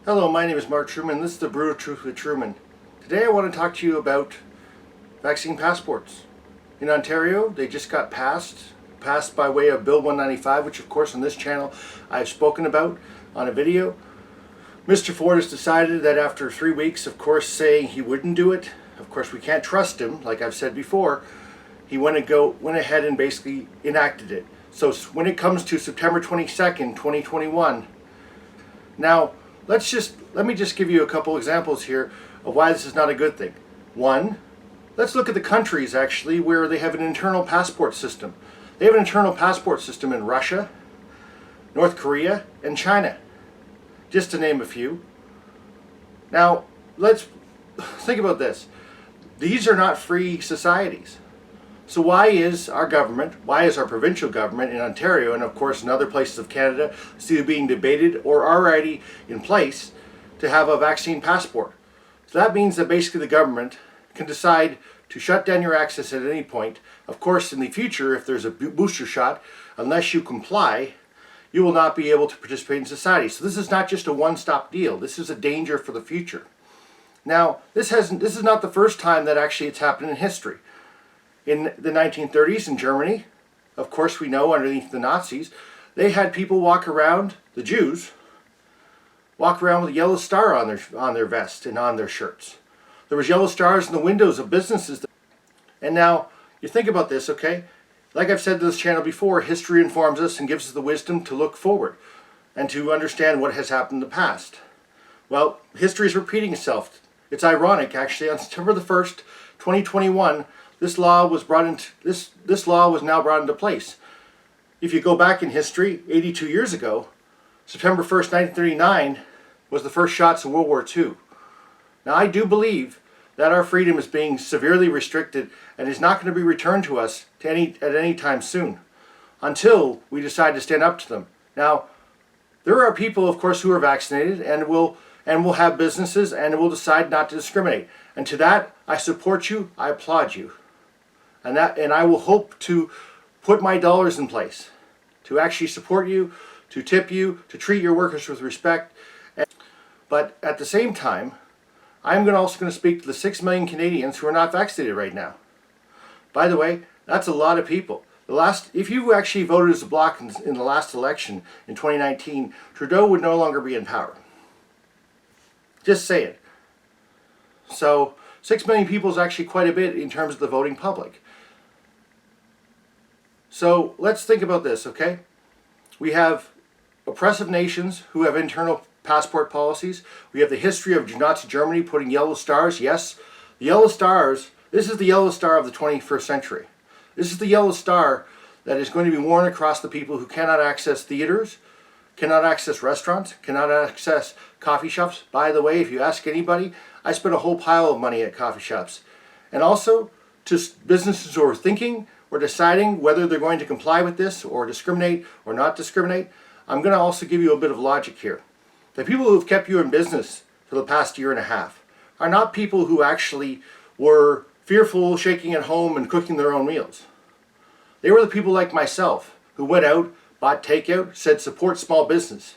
Hello, my name is Mark Trueman. This is the Brutal Truth with Trueman. Today I want to talk to you about vaccine passports. In Ontario, they just got passed by way of Bill 195, which of course on this channel I've spoken about on a video. Mr. Ford has decided that after 3 weeks, of course, saying he wouldn't do it, of course we can't trust him, like I've said before, he went ahead and basically enacted it. So when it comes to September 22nd, 2021, now let me just give you a couple examples here of why this is not a good thing. One, let's look at the countries actually where they have an internal passport system. They have an internal passport system in Russia, North Korea, and China, just to name a few. Now, let's think about this. These are not free societies. So why is our government, why is our provincial government in Ontario and of course in other places of Canada still being debated or already in place to have a vaccine passport? So that means that basically the government can decide to shut down your access at any point. Of course, in the future, if there's a booster shot, unless you comply, you will not be able to participate in society. So this is not just a one-stop deal. This is a danger for the future. Now, this is not the first time that actually it's happened in history. In the 1930s in Germany, of course we know underneath the Nazis, they had people walk around, the Jews, walk around with a yellow star on their vest and on their shirts. There was yellow stars in the windows of businesses. And now, you think about this, okay? Like I've said to this channel before, history informs us and gives us the wisdom to look forward and to understand what has happened in the past. Well, history is repeating itself. It's ironic, actually. On September the 1st, 2021, this law was now brought into place. If you go back in history, 82 years ago, September 1st, 1939, was the first shots of World War II. Now, I do believe that our freedom is being severely restricted and is not going to be returned to us at any time soon, until we decide to stand up to them. Now, there are people, of course, who are vaccinated and will have businesses and will decide not to discriminate. And to that, I support you, I applaud you. And I will hope to put my dollars in place to actually support you, to tip you, to treat your workers with respect. But at the same time, I'm also going to speak to the 6 million Canadians who are not vaccinated right now. By the way, that's a lot of people. If you actually voted as a bloc in the last election in 2019, Trudeau would no longer be in power. Just say it. So 6 million people is actually quite a bit in terms of the voting public. So let's think about this, okay? We have oppressive nations who have internal passport policies. We have the history of Nazi Germany putting yellow stars. Yes, the yellow stars, this is the yellow star of the 21st century. This is the yellow star that is going to be worn across the people who cannot access theaters, cannot access restaurants, cannot access coffee shops. By the way, if you ask anybody, I spend a whole pile of money at coffee shops. And also to businesses who are thinking or deciding whether they're going to comply with this or discriminate or not discriminate, I'm going to also give you a bit of logic here. The people who have kept you in business for the past year and a half are not people who actually were fearful, shaking at home and cooking their own meals. They were the people like myself who went out, bought takeout, said support small business.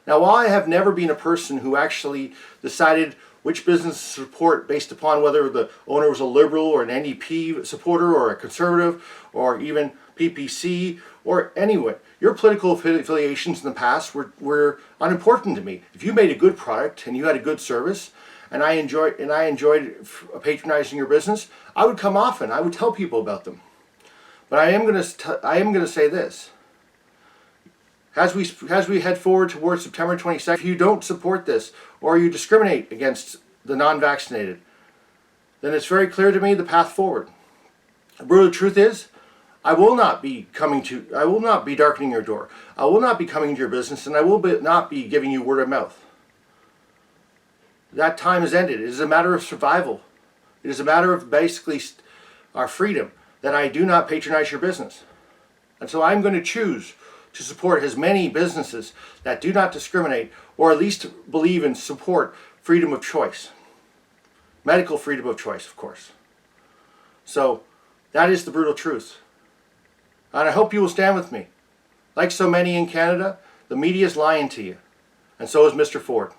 Now, while I have never been a person who actually decided which business to support based upon whether the owner was a Liberal or an NDP supporter or a Conservative or even PPC or anyone, your political affiliations in the past were unimportant to me. If you made a good product and you had a good service and I enjoyed patronizing your business, I would come often. I would tell people about them. But I am going to say this. As we head forward towards September 22nd, if you don't support this or you discriminate against the non-vaccinated, then it's very clear to me the path forward. The brutal truth is, I will not be darkening your door. I will not be coming to your business, and I will not be giving you word of mouth. That time has ended. It is a matter of survival. It is a matter of basically our freedom that I do not patronize your business. And so I'm going to choose to support as many businesses that do not discriminate or at least believe and support freedom of choice. Medical freedom of choice, of course. So that is the brutal truth. And I hope you will stand with me. Like so many in Canada, the media is lying to you. And so is Mr. Ford.